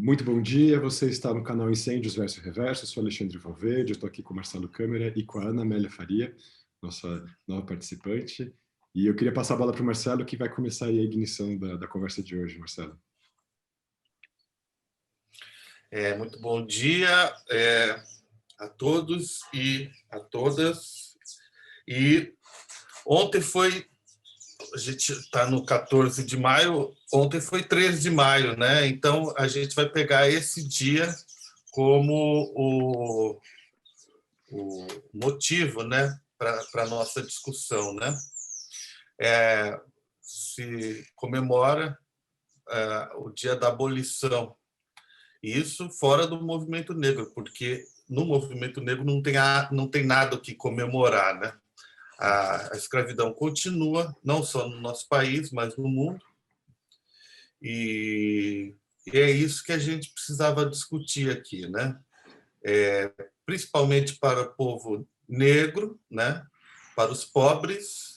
Muito bom dia, você está no canal Incêndios Verso Reverso, eu sou Alexandre Valverde, eu estou aqui com o Marcelo Câmara e com a Ana Amélia Faria, nossa nova participante, e eu queria passar a bola para o Marcelo, que vai começar aí a ignição da conversa de hoje, Marcelo. Muito bom dia a todos e a todas. E ontem foi, a gente está no 14 de maio, ontem foi 13 de maio, né? Então a gente vai pegar esse dia como o motivo, né, para a nossa discussão, né? Se comemora o dia da abolição. Isso fora do movimento negro, porque no movimento negro não tem nada o que comemorar, né? A escravidão continua, não só no nosso país, mas no mundo. E é isso que a gente precisava discutir aqui, né? Principalmente para o povo negro, né? Para os pobres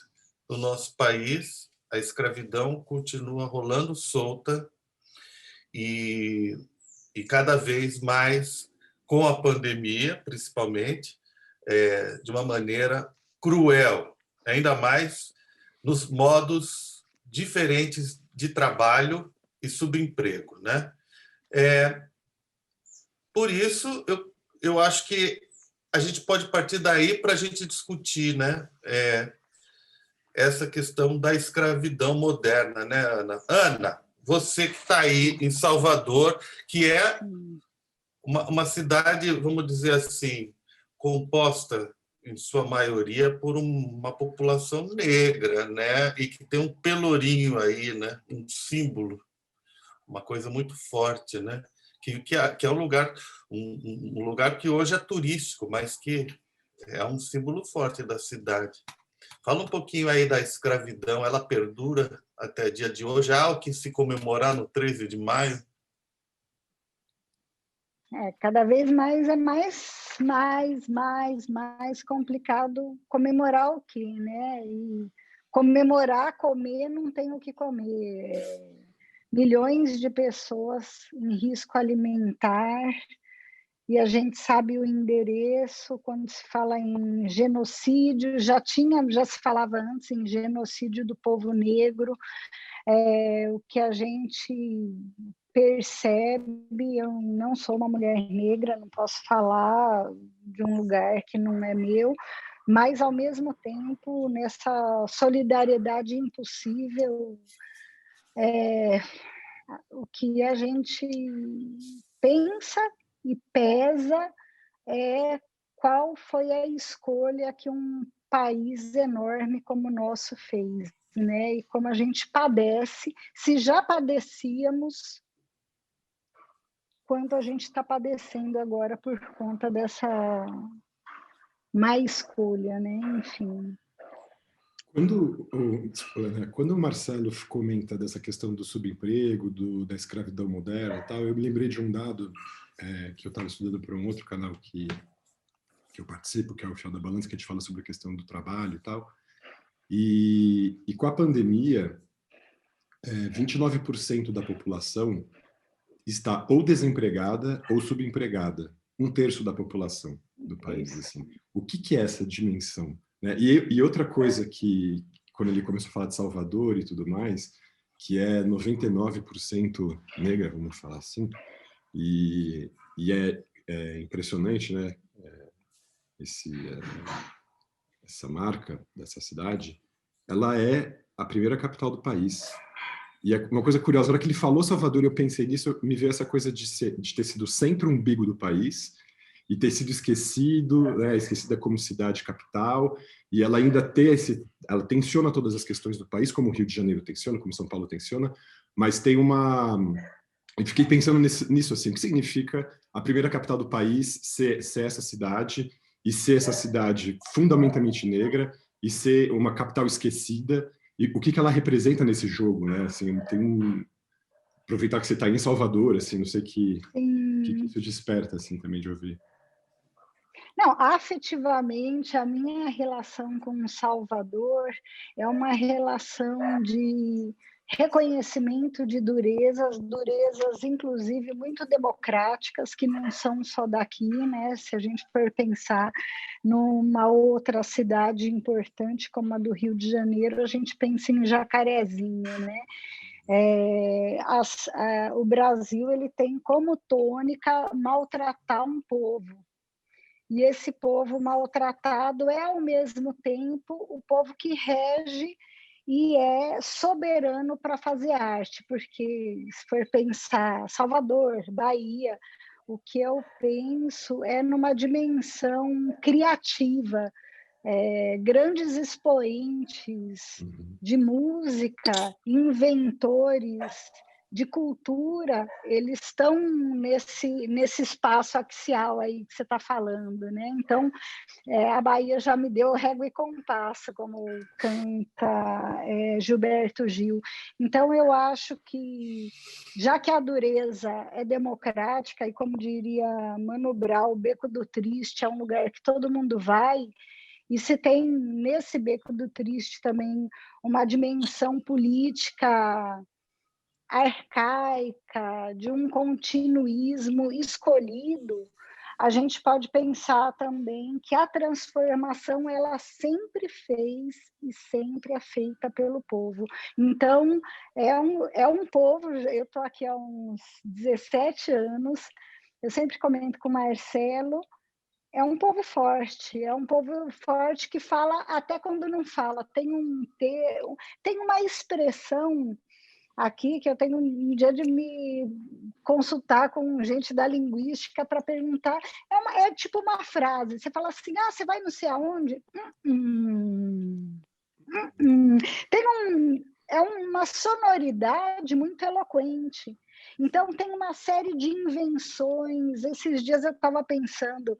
do nosso país, a escravidão continua rolando solta e cada vez mais com a pandemia, principalmente, de uma maneira cruel, ainda mais nos modos diferentes de trabalho e subemprego, né? Por isso, eu acho que a gente pode partir daí para a gente discutir, né? Essa questão da escravidão moderna, né, Ana? Ana, você que está aí em Salvador, que é uma cidade, vamos dizer assim, composta em sua maioria por uma população negra, né, e que tem um pelourinho aí, né, um símbolo, uma coisa muito forte, né, que é um lugar que hoje é turístico, mas que é um símbolo forte da cidade. Fala um pouquinho aí da escravidão, ela perdura até dia de hoje, há o que se comemorar no 13 de maio? Cada vez mais é mais complicado comemorar o quê, né? E comemorar, comer, não tem o que comer. Milhões de pessoas em risco alimentar, e a gente sabe o endereço. Quando se fala em genocídio, já se falava antes em genocídio do povo negro. O que a gente percebe, eu não sou uma mulher negra, não posso falar de um lugar que não é meu, mas ao mesmo tempo nessa solidariedade impossível, o que a gente pensa e pesa é qual foi a escolha que um país enorme como o nosso fez, né? E como a gente padece, se já padecíamos, quanto a gente está padecendo agora por conta dessa má escolha, né? Enfim. Quando o Marcelo comenta dessa questão do subemprego, da escravidão moderna e tal, eu me lembrei de um dado que eu estava estudando para um outro canal que eu participo, que é o Fiel da Balança, que a gente fala sobre a questão do trabalho e tal. E com a pandemia, 29% da população está ou desempregada ou subempregada. Um terço da população do país, assim. O que é essa dimensão? Né? E outra coisa que, quando ele começou a falar de Salvador e tudo mais, que é 99% negra, vamos falar assim, e é impressionante, né? Essa marca dessa cidade, ela é a primeira capital do país. E uma coisa curiosa, na hora que ele falou Salvador, eu pensei nisso, me veio essa coisa de ter sido o centro-umbigo do país e ter sido esquecido, né, esquecida como cidade capital, e ela ainda ela tensiona todas as questões do país, como o Rio de Janeiro tensiona, como São Paulo tensiona, mas tem eu fiquei pensando nisso, assim, o que significa a primeira capital do país ser essa cidade, e ser essa cidade fundamentalmente negra, e ser uma capital esquecida, e o que ela representa nesse jogo, né? Assim, aproveitar que você está em Salvador, assim, não sei que isso desperta, assim, também de ouvir. Não, afetivamente, a minha relação com Salvador é uma relação de reconhecimento de durezas inclusive muito democráticas, que não são só daqui, né? Se a gente for pensar numa outra cidade importante como a do Rio de Janeiro, a gente pensa em Jacarezinho, né? O Brasil ele tem como tônica maltratar um povo. E esse povo maltratado é, ao mesmo tempo, o povo que rege e é soberano para fazer arte, porque se for pensar Salvador, Bahia, o que eu penso é numa dimensão criativa, grandes expoentes de música, inventores de cultura, eles estão nesse espaço axial aí que você está falando, né? Então, a Bahia já me deu régua e compasso, como canta Gilberto Gil. Então, eu acho que, já que a dureza é democrática, e como diria Mano Brown, o Beco do Triste é um lugar que todo mundo vai, e se tem nesse Beco do Triste também uma dimensão política arcaica, de um continuismo escolhido, a gente pode pensar também que a transformação ela sempre fez e sempre é feita pelo povo. Então, é um povo, eu estou aqui há uns 17 anos, eu sempre comento com o Marcelo, é um povo forte que fala até quando não fala. Tem uma expressão aqui que eu tenho um dia de me consultar com gente da linguística para perguntar, é tipo uma frase, você fala assim, você vai não sei aonde? É uma sonoridade muito eloquente. Então, tem uma série de invenções. Esses dias eu estava pensando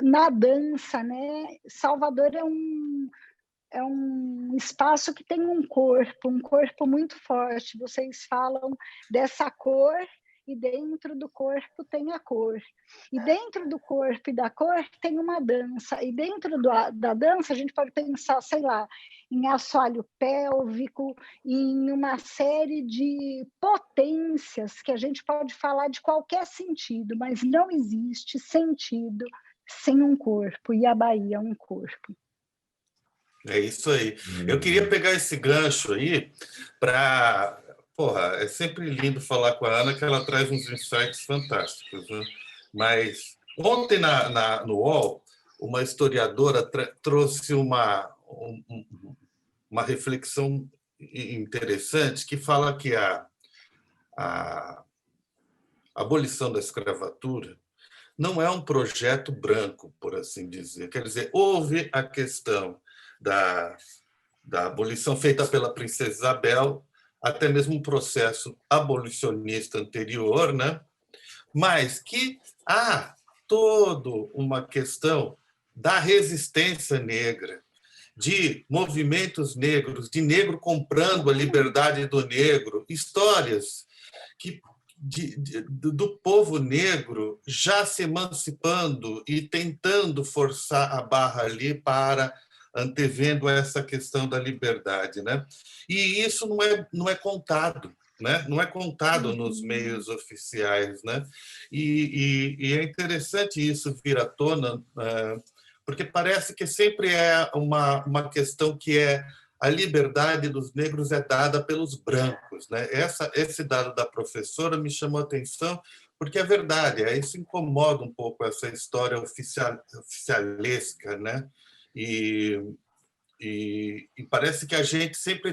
na dança, né? Salvador é um espaço que tem um corpo muito forte. Vocês falam dessa cor e dentro do corpo tem a cor. E dentro do corpo e da cor tem uma dança. E dentro da dança a gente pode pensar, sei lá, em assoalho pélvico, em uma série de potências que a gente pode falar de qualquer sentido, mas não existe sentido sem um corpo. E a Bahia é um corpo. É isso aí. Eu queria pegar esse gancho aí para... Porra, é sempre lindo falar com a Ana, que ela traz uns insights fantásticos, né? Mas ontem no UOL, uma historiadora trouxe uma reflexão interessante que fala que a abolição da escravatura não é um projeto branco, por assim dizer. Quer dizer, houve a questão da abolição feita pela princesa Isabel, até mesmo um processo abolicionista anterior, né? Mas que há toda uma questão da resistência negra, de movimentos negros, de negro comprando a liberdade do negro, histórias do povo negro já se emancipando e tentando forçar a barra ali para antevendo essa questão da liberdade, né? E isso não é contado, né? Não é contado nos meios oficiais, né? E é interessante isso vir à tona, porque parece que sempre é uma questão que a liberdade dos negros é dada pelos brancos, né? Esse dado da professora me chamou a atenção, porque é verdade, isso incomoda um pouco essa história oficialesca, né? E parece que a gente sempre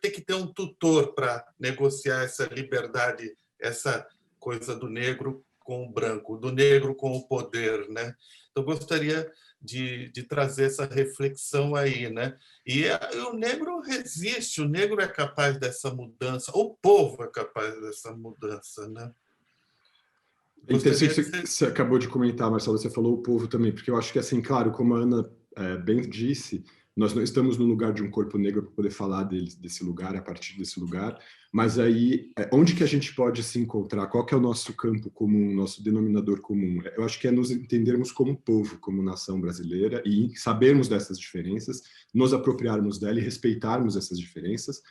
tem que ter um tutor para negociar essa liberdade, essa coisa do negro com o branco, do negro com o poder, né? Então, gostaria de trazer essa reflexão aí, né? E o negro resiste, o negro é capaz dessa mudança, o povo é capaz dessa mudança, né? É interessante que você acabou de comentar, Marcelo, você falou o povo também, porque eu acho que, assim, claro, como a Ana bem disse, nós não estamos no lugar de um corpo negro para poder falar desse lugar, a partir desse lugar, mas aí, onde que a gente pode se encontrar? Qual que é o nosso campo comum, nosso denominador comum? Eu acho que é nos entendermos como povo, como nação brasileira, e sabermos dessas diferenças, nos apropriarmos dela e respeitarmos essas diferenças,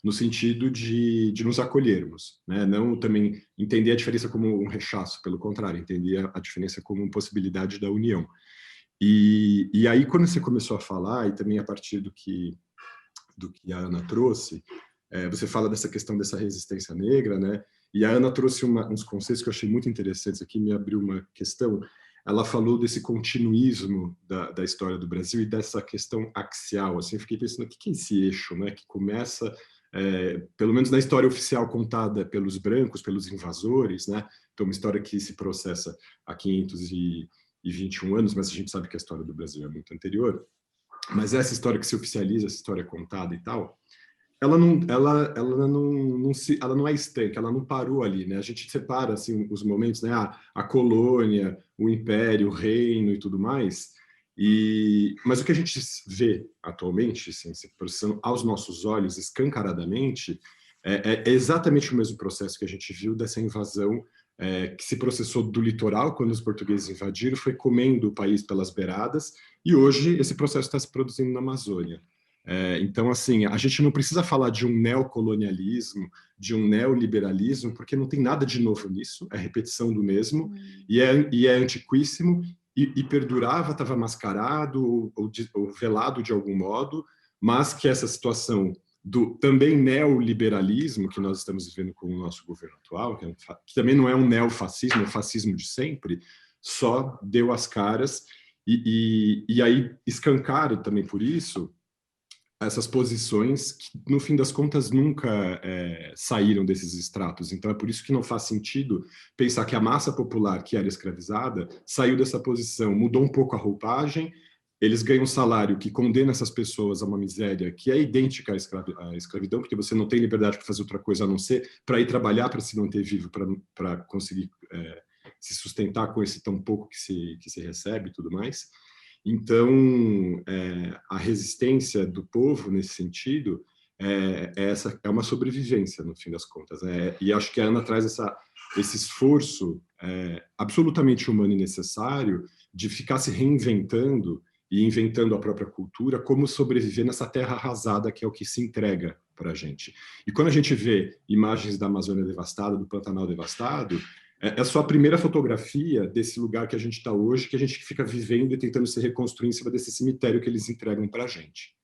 no sentido de nos acolhermos, né? Não também entender a diferença como um rechaço, pelo contrário, entender a diferença como uma possibilidade da união. E aí, quando você começou a falar, e também a partir do que a Ana trouxe, você fala dessa questão dessa resistência negra, né? E a Ana trouxe uns conceitos que eu achei muito interessantes aqui, me abriu uma questão. Ela falou desse continuismo da história do Brasil e dessa questão axial. Assim, eu fiquei pensando, o que é esse eixo, né? Que começa, pelo menos na história oficial contada pelos brancos, pelos invasores, né? Então, uma história que se processa há 521 anos, mas a gente sabe que a história do Brasil é muito anterior. Mas essa história que se oficializa, essa história contada e tal, ela não é estanque, ela não parou ali, né? A gente separa assim os momentos, né? A colônia, o império, o reino e tudo mais. Mas o que a gente vê atualmente, assim, se processando aos nossos olhos escancaradamente, é exatamente o mesmo processo que a gente viu dessa invasão que se processou do litoral quando os portugueses invadiram, foi comendo o país pelas beiradas, e hoje esse processo está se produzindo na Amazônia. Então, assim, a gente não precisa falar de um neocolonialismo, de um neoliberalismo, porque não tem nada de novo nisso, é repetição do mesmo, e é antiquíssimo, e perdurava, estava mascarado ou velado de algum modo, mas que essa situação do também neoliberalismo que nós estamos vivendo com o nosso governo atual, que também não é um neofascismo, é o fascismo de sempre, só deu as caras, e aí escancaram também por isso essas posições que, no fim das contas, nunca saíram desses estratos. Então, é por isso que não faz sentido pensar que a massa popular que era escravizada saiu dessa posição, mudou um pouco a roupagem, eles ganham um salário que condena essas pessoas a uma miséria que é idêntica à escravidão, porque você não tem liberdade para fazer outra coisa a não ser para ir trabalhar, para se manter vivo, para conseguir se sustentar com esse tão pouco que se recebe e tudo mais. Então, a resistência do povo, nesse sentido, é uma sobrevivência, no fim das contas. E acho que a Ana traz esse esforço absolutamente humano e necessário de ficar se reinventando e inventando a própria cultura, como sobreviver nessa terra arrasada que é o que se entrega para a gente. E quando a gente vê imagens da Amazônia devastada, do Pantanal devastado, é só a primeira fotografia desse lugar que a gente está hoje, que a gente fica vivendo e tentando se reconstruir em cima desse cemitério que eles entregam para a gente.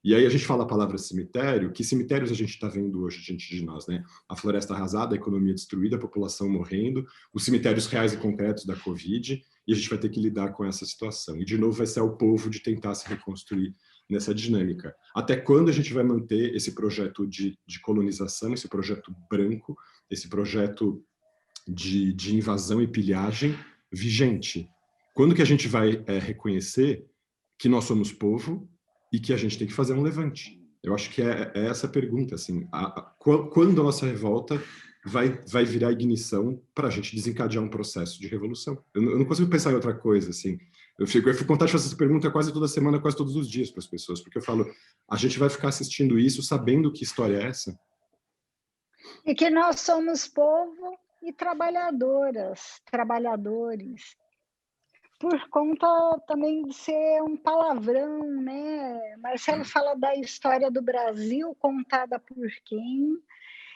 E aí a gente fala a palavra cemitério, que cemitérios a gente está vendo hoje diante de nós, né? A floresta arrasada, a economia destruída, a população morrendo, os cemitérios reais e concretos da Covid, e a gente vai ter que lidar com essa situação. E, de novo, vai ser o povo de tentar se reconstruir nessa dinâmica. Até quando a gente vai manter esse projeto de colonização, esse projeto branco, esse projeto de invasão e pilhagem vigente? Quando que a gente vai reconhecer que nós somos povo e que a gente tem que fazer um levante? Eu acho que é essa a pergunta, assim, quando a nossa revolta vai virar ignição para a gente desencadear um processo de revolução? Eu não consigo pensar em outra coisa, assim. Eu fico com vontade de fazer essa pergunta quase toda semana, quase todos os dias para as pessoas, porque eu falo, a gente vai ficar assistindo isso sabendo que história é essa? E que nós somos povo e trabalhadoras, trabalhadores, por conta também de ser um palavrão, né? Marcelo fala da história do Brasil contada por quem,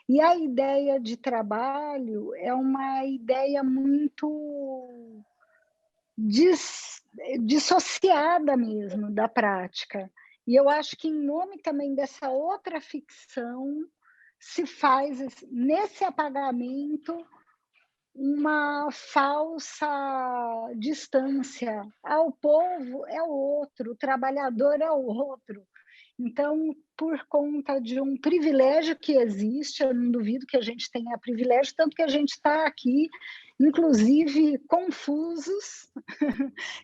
e a ideia de trabalho é uma ideia muito dissociada mesmo da prática. E eu acho que em nome também dessa outra ficção se faz nesse apagamento uma falsa distância. O povo é o outro, o trabalhador é o outro. Então, por conta de um privilégio que existe, eu não duvido que a gente tenha privilégio, tanto que a gente está aqui, inclusive confusos,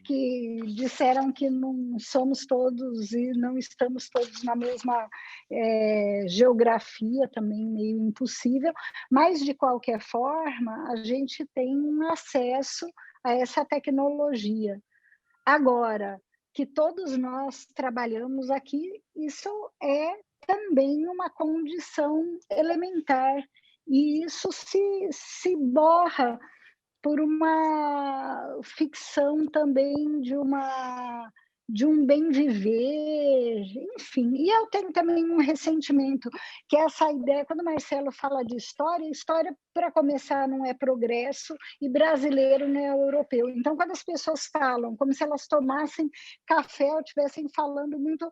que disseram que não somos todos e não estamos todos na mesma geografia, também meio impossível, mas, de qualquer forma, a gente tem um acesso a essa tecnologia. Agora, que todos nós trabalhamos aqui, isso é também uma condição elementar, e isso se borra por uma ficção também de um bem viver, enfim. E eu tenho também um ressentimento, que é essa ideia, quando o Marcelo fala de história, para começar, não é progresso, e brasileiro não é europeu. Então, quando as pessoas falam como se elas tomassem café ou estivessem falando muito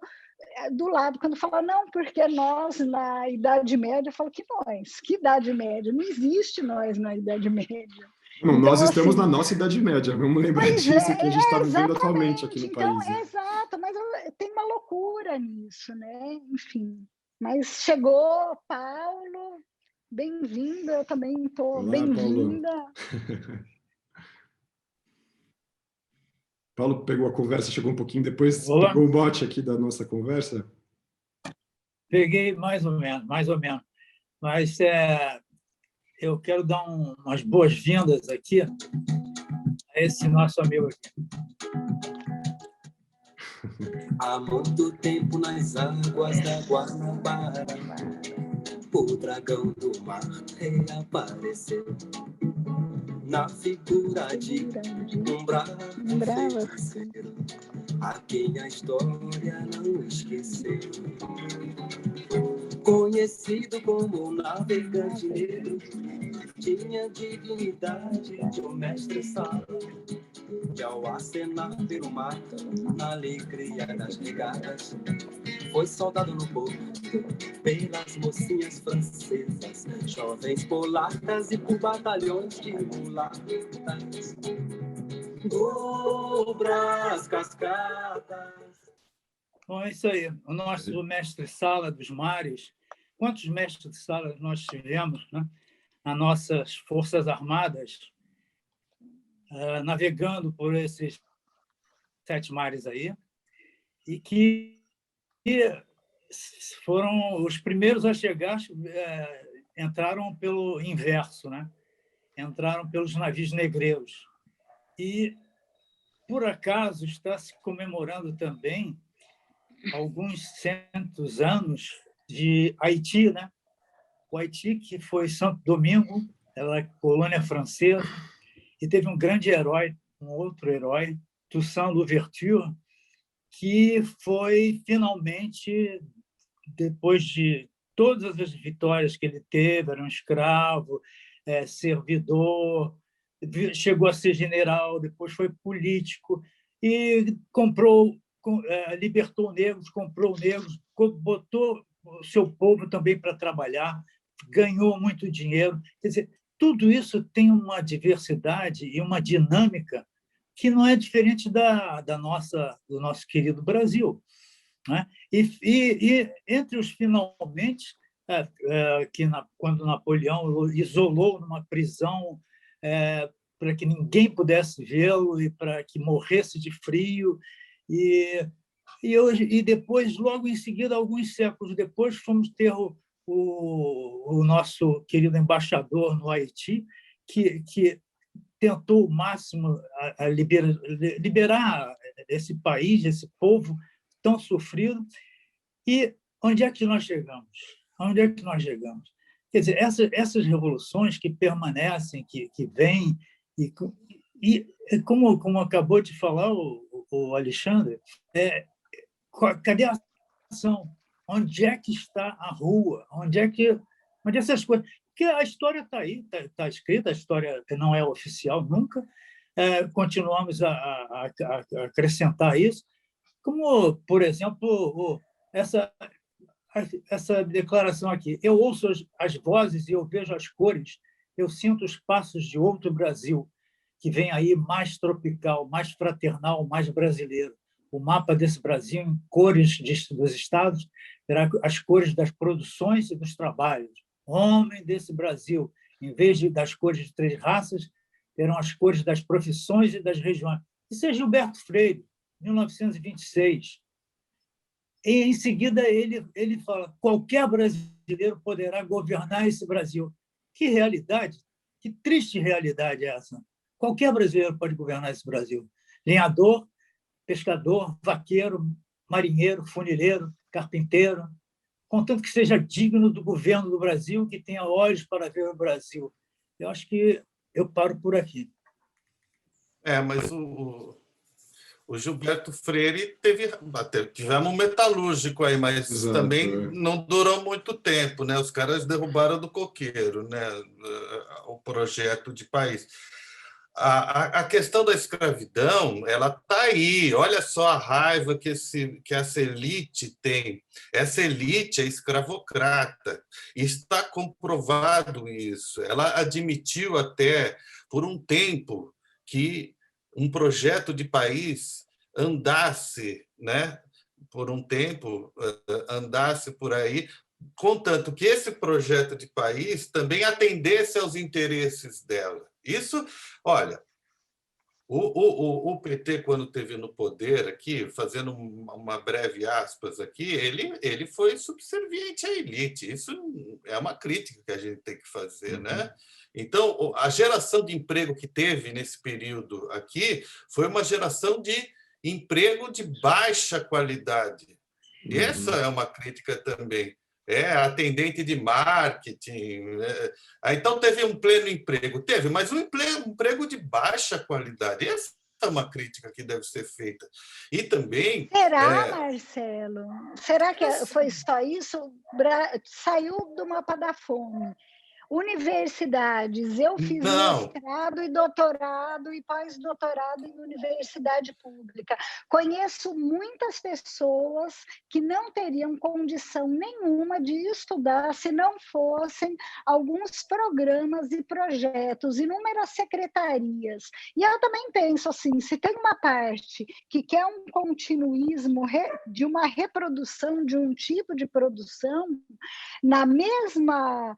do lado, quando falam, não, porque nós, na Idade Média, eu falo, que nós? Que Idade Média? Não existe nós na Idade Média. Não, Então, nós estamos assim, na nossa Idade Média, vamos lembrar disso, que a gente está vivendo atualmente aqui no então, país. Né? Exato, mas tem uma loucura nisso, né? Enfim, mas chegou Paulo, bem-vindo, eu também estou bem-vinda. Paulo pegou a conversa, chegou um pouquinho depois, pegou o bote aqui da nossa conversa? Peguei mais ou menos. Mas eu quero dar umas boas-vindas aqui a esse nosso amigo aqui. Há muito tempo nas águas da Guanabara, o dragão do mar reapareceu na figura de um bravo feiticeiro, a quem a história não esqueceu. Conhecido como navegante negro, tinha dignidade de um mestre-sala, que ao acenar pelo mar, na alegria das regatas, foi soldado no porto pelas mocinhas francesas, jovens polacas e por batalhões de mulatas. Dobras cascadas. Bom, é isso aí. O nosso mestre-sala dos mares. Quantos mestres-sala nós tivemos, né? Nas nossas Forças Armadas, navegando por esses 7 mares aí, e que foram os primeiros a chegar, entraram pelo inverso, né? Entraram pelos navios negreiros. E, por acaso, está se comemorando também alguns centos anos de Haiti, né? O Haiti, que foi Santo Domingo, ela é colônia francesa, e teve um grande herói, um outro herói, Toussaint Louverture, que foi finalmente, depois de todas as vitórias que ele teve, era um escravo, servidor, chegou a ser general, depois foi político e libertou negros, comprou negros, botou o seu povo também para trabalhar, ganhou muito dinheiro. Quer dizer, tudo isso tem uma diversidade e uma dinâmica que não é diferente do nosso querido Brasil. Né? E entre os finalmente, quando Napoleão isolou numa prisão para que ninguém pudesse vê-lo e para que morresse de frio, e depois, logo em seguida, alguns séculos depois, fomos ter o nosso querido embaixador no Haiti, que tentou o máximo a liberar esse país, esse povo tão sofrido. E onde é que nós chegamos? Onde é que nós chegamos? Quer dizer, essas revoluções que permanecem, que vêm, e como acabou de falar o Alexandre, cadê a ação? Onde é que está a rua? Onde essas coisas? Porque a história está aí, está escrita, a história não é oficial nunca. Continuamos a acrescentar isso, como, por exemplo, essa declaração aqui. Eu ouço as vozes e eu vejo as cores, eu sinto os passos de outro Brasil, que vem aí mais tropical, mais fraternal, mais brasileiro. O mapa desse Brasil, em cores dos estados, terá as cores das produções e dos trabalhos. Homem desse Brasil, em vez das cores de 3 raças, terão as cores das profissões e das regiões. Isso é Gilberto Freire, 1926. E, em seguida, ele fala: qualquer brasileiro poderá governar esse Brasil. Que realidade, que triste realidade é essa. Qualquer brasileiro pode governar esse Brasil. Lenhador, pescador, vaqueiro, marinheiro, funileiro, carpinteiro, contanto que seja digno do governo do Brasil, que tenha olhos para ver o Brasil. Eu acho que eu paro por aqui. Mas o Gilberto Freire tivemos um metalúrgico aí, mas Exato, também não durou muito tempo, né? Os caras derrubaram do coqueiro, né? O projeto de país. A questão da escravidão, ela está aí. Olha só a raiva que essa elite tem. Essa elite é escravocrata. Está comprovado isso. Ela admitiu até, por um tempo, que um projeto de país andasse, né, por um tempo, andasse por aí, contanto que esse projeto de país também atendesse aos interesses dela. Isso, olha, o PT, quando esteve no poder aqui, fazendo uma breve aspas aqui, ele foi subserviente à elite. Isso é uma crítica que a gente tem que fazer, né? Então, a geração de emprego que teve nesse período aqui foi uma geração de emprego de baixa qualidade. E essa é uma crítica também. Atendente de marketing. Então, teve um pleno emprego. Teve, mas um emprego de baixa qualidade. Essa é uma crítica que deve ser feita. E também... Será, Marcelo? Será que foi só isso? Saiu do mapa da fome. Universidades, eu fiz mestrado e doutorado e pós-doutorado em universidade pública. Conheço muitas pessoas que não teriam condição nenhuma de estudar se não fossem alguns programas e projetos, inúmeras secretarias. E eu também penso assim, se tem uma parte que quer um continuismo de uma reprodução de um tipo de produção, na mesma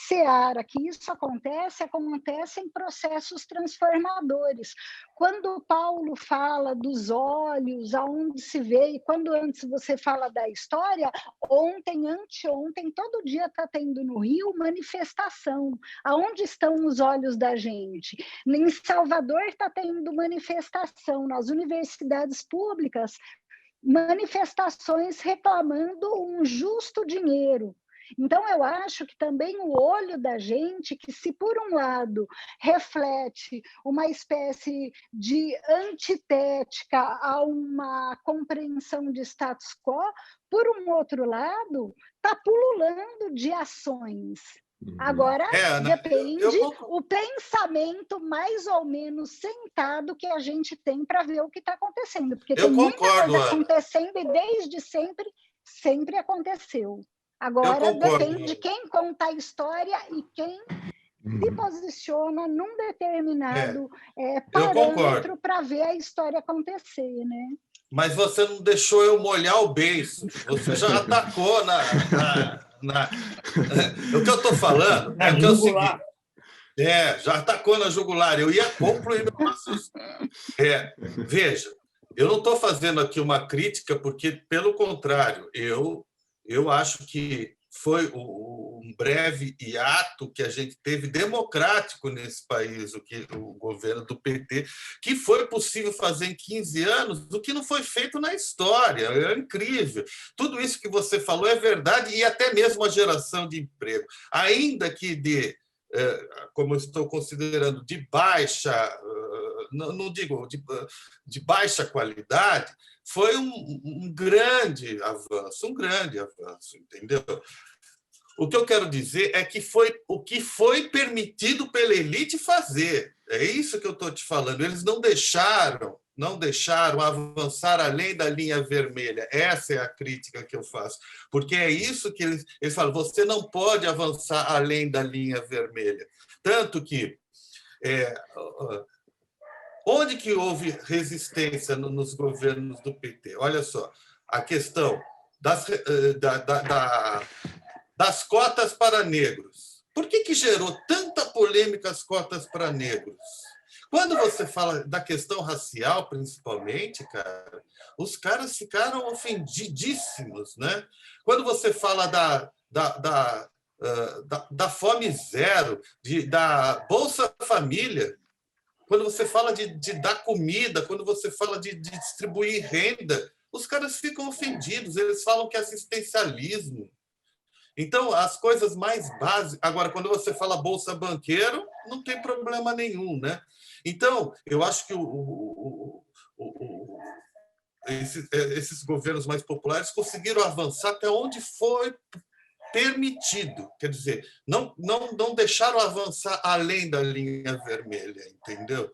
seara que isso acontece em processos transformadores. Quando o Paulo fala dos olhos, aonde se vê, e quando antes você fala da história, ontem, anteontem, todo dia está tendo no Rio manifestação. Aonde estão os olhos da gente? Em Salvador está tendo manifestação, nas universidades públicas, manifestações reclamando um justo dinheiro. Então, eu acho que também o olho da gente, que se por um lado reflete uma espécie de antitética a uma compreensão de status quo, por um outro lado, está pululando de ações. Agora, depende o pensamento mais ou menos sentado que a gente tem para ver o que está acontecendo. Porque tem muita coisa acontecendo e desde sempre aconteceu. Agora depende de quem conta a história e quem se posiciona num determinado parâmetro para ver a história acontecer, né? Mas você não deixou eu molhar o beiço. Você já atacou O que eu estou falando é que é o seguinte. Já atacou na jugular. Eu ia concluir meu raciocínio. Veja, eu não estou fazendo aqui uma crítica, porque, pelo contrário, eu acho que foi um breve hiato que a gente teve democrático nesse país, o governo do PT, que foi possível fazer em 15 anos o que não foi feito na história. É incrível. Tudo isso que você falou é verdade, e até mesmo a geração de emprego. Ainda que como eu estou considerando, de baixa, não digo de baixa qualidade, foi um grande avanço, entendeu? O que eu quero dizer é que foi o que foi permitido pela elite fazer. É isso que eu estou te falando. Eles não deixaram avançar além da linha vermelha. Essa é a crítica que eu faço. Porque é isso que eles falam, você não pode avançar além da linha vermelha. Tanto que onde que houve resistência nos governos do PT? Olha só, a questão das cotas para negros. Por que gerou tanta polêmica as cotas para negros? Quando você fala da questão racial, principalmente, cara, os caras ficaram ofendidíssimos, né? Quando você fala da fome zero, da Bolsa Família, quando você fala de dar comida, quando você fala de distribuir renda, os caras ficam ofendidos, eles falam que é assistencialismo. Então, as coisas mais básicas... Agora, quando você fala Bolsa Banqueiro, não tem problema nenhum, né? Então, eu acho que esses governos mais populares conseguiram avançar até onde foi permitido. Quer dizer, não deixaram avançar além da linha vermelha, entendeu?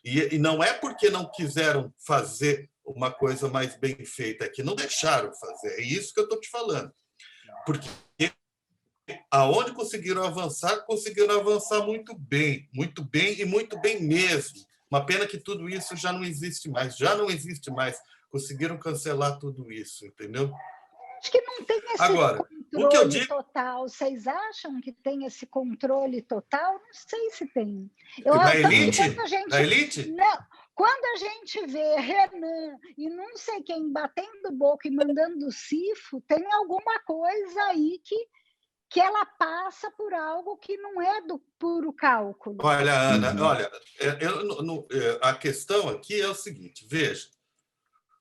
E não é porque não quiseram fazer uma coisa mais bem feita, é que não deixaram fazer. É isso que eu estou te falando. Porque aonde conseguiram avançar muito bem e muito bem mesmo. Uma pena que tudo isso já não existe mais. Conseguiram cancelar tudo isso, entendeu? Acho que não tem esse Agora, controle o que eu digo... total. Vocês acham que tem esse controle total? Não sei se tem. Da elite? Da elite? Não. Quando a gente vê Renan e não sei quem batendo boca e mandando cifo, tem alguma coisa aí que ela passa por algo que não é do puro cálculo. Olha, Ana, a questão aqui é o seguinte, veja,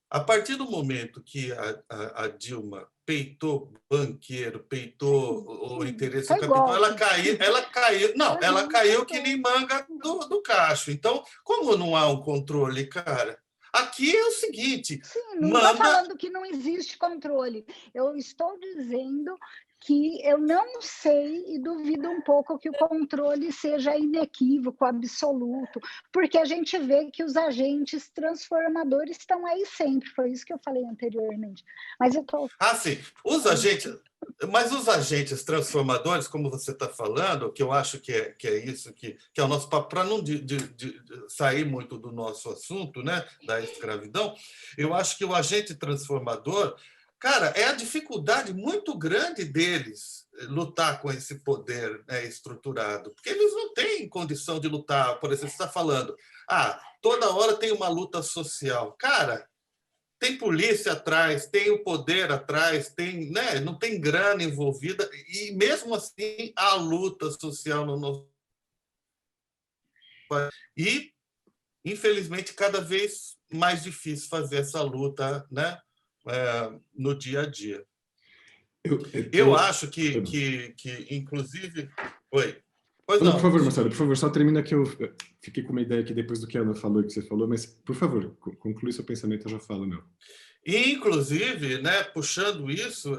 a partir do momento que a Dilma peitou banqueiro, peitou o interesse do capital, ela caiu que nem manga do cacho. Então, como não há um controle, cara, aqui é o seguinte... Sim, não estou falando que não existe controle. Eu estou dizendo que eu não sei e duvido um pouco que o controle seja inequívoco, absoluto, porque a gente vê que os agentes transformadores estão aí sempre, foi isso que eu falei anteriormente. Mas eu tô... sim, mas os agentes transformadores, como você está falando, que eu acho que é isso que é o nosso papo, para não sair muito do nosso assunto, né, da escravidão, eu acho que o agente transformador, cara, é a dificuldade muito grande deles lutar com esse poder, né, estruturado, porque eles não têm condição de lutar. Por exemplo, você está falando, toda hora tem uma luta social. Cara, tem polícia atrás, tem o poder atrás, né, não tem grana envolvida, e mesmo assim há luta social no nosso país. E, infelizmente, cada vez mais difícil fazer essa luta, né, no dia a dia. Eu acho que inclusive... Oi. Pois não. Por favor, Marcelo, por favor, só termina que eu fiquei com uma ideia aqui depois do que a Ana falou e que você falou, mas, por favor, conclui seu pensamento, eu já falo, meu. E, inclusive, né, puxando isso,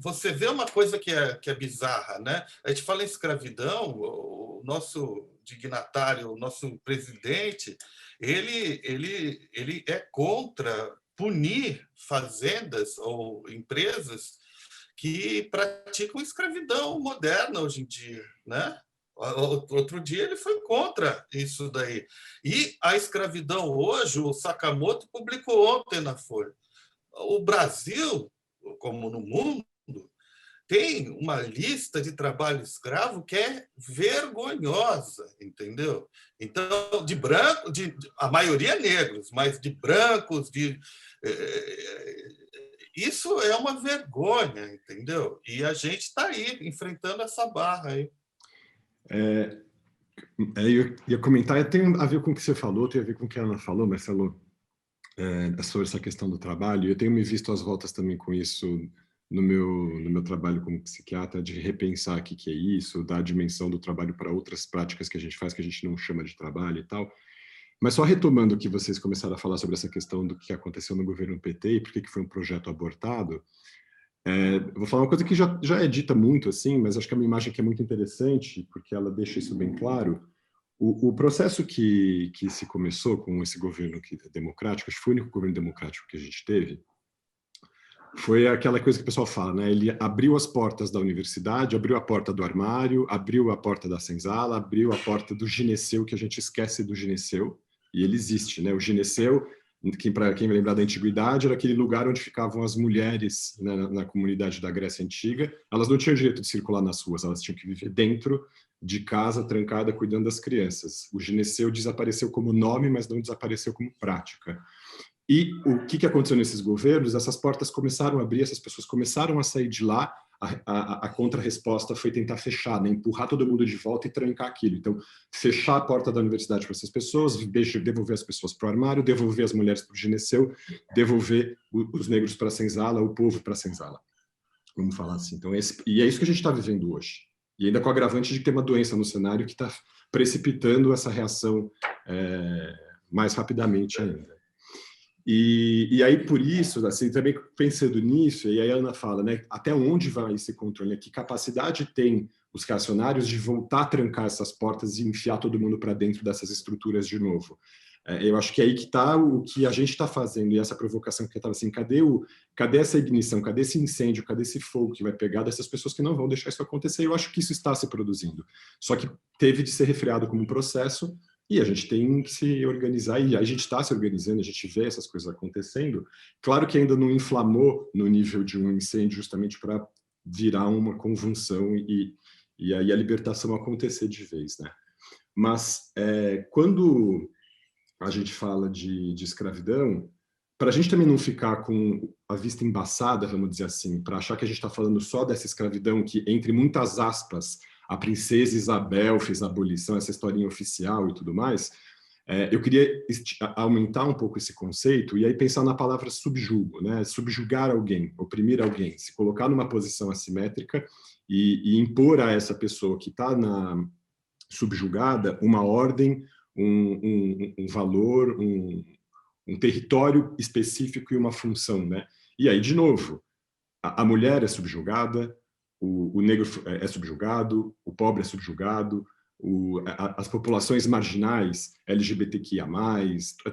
você vê uma coisa que é bizarra, né? A gente fala em escravidão, o nosso dignatário, o nosso presidente, ele é contra punir fazendas ou empresas que praticam escravidão moderna hoje em dia, né? Outro dia ele foi contra isso daí. E a escravidão hoje, o Sakamoto publicou ontem na Folha. O Brasil, como no mundo, tem uma lista de trabalho escravo que é vergonhosa, entendeu? Então, de branco, a maioria negros, mas de brancos, isso é uma vergonha, entendeu? E a gente está aí, enfrentando essa barra aí. Eu ia comentar, tem a ver com o que você falou, tem a ver com o que a Ana falou, Marcelo, sobre essa questão do trabalho. Eu tenho me visto às voltas também com isso no meu trabalho como psiquiatra, de repensar o que é isso, dar a dimensão do trabalho para outras práticas que a gente faz, que a gente não chama de trabalho e tal. Mas só retomando o que vocês começaram a falar sobre essa questão do que aconteceu no governo PT e por que foi um projeto abortado, vou falar uma coisa que já é dita muito, assim, mas acho que é uma imagem que é muito interessante, porque ela deixa isso bem claro. O processo que se começou com esse governo democrático, acho que foi o único governo democrático que a gente teve, foi aquela coisa que o pessoal fala, né? Ele abriu as portas da universidade, abriu a porta do armário, abriu a porta da senzala, abriu a porta do gineceu, que a gente esquece do gineceu, e ele existe, né? O gineceu, para quem vai lembrar da antiguidade, era aquele lugar onde ficavam as mulheres, né, na comunidade da Grécia Antiga. Elas não tinham direito de circular nas ruas, elas tinham que viver dentro de casa, trancada, cuidando das crianças. O gineceu desapareceu como nome, mas não desapareceu como prática. E o que aconteceu nesses governos? Essas portas começaram a abrir, essas pessoas começaram a sair de lá, a contra-resposta foi tentar fechar, né? Empurrar todo mundo de volta e trancar aquilo. Então, fechar a porta da universidade para essas pessoas, devolver as pessoas para o armário, devolver as mulheres para o gineceu, devolver os negros para a senzala, o povo para a senzala. Vamos falar assim. Então, e é isso que a gente está vivendo hoje. E ainda com o agravante de ter uma doença no cenário que está precipitando essa reação mais rapidamente ainda. E aí, por isso, assim, também pensando nisso, e aí a Ana fala, né, até onde vai esse controle? Que capacidade tem os reacionários de voltar a trancar essas portas e enfiar todo mundo para dentro dessas estruturas de novo? Eu acho que é aí que está o que a gente está fazendo, e essa provocação que estava assim, cadê essa ignição, cadê esse incêndio, cadê esse fogo que vai pegar dessas pessoas que não vão deixar isso acontecer? Eu acho que isso está se produzindo. Só que teve de ser refreado como um processo, e a gente tem que se organizar, e a gente está se organizando, a gente vê essas coisas acontecendo. Claro que ainda não inflamou no nível de um incêndio, justamente para virar uma convulsão e aí a libertação acontecer de vez, né? Mas quando a gente fala de escravidão, para a gente também não ficar com a vista embaçada, vamos dizer assim, para achar que a gente está falando só dessa escravidão que, entre muitas aspas, a princesa Isabel fez a abolição, essa historinha oficial e tudo mais, eu queria aumentar um pouco esse conceito e aí pensar na palavra subjugo, né? Subjugar alguém, oprimir alguém, se colocar numa posição assimétrica e impor a essa pessoa que está subjugada uma ordem, um valor, um território específico e uma função, né? E aí, de novo, a mulher é subjugada, o negro é subjugado, o pobre é subjugado, as populações marginais, LGBTQIA+,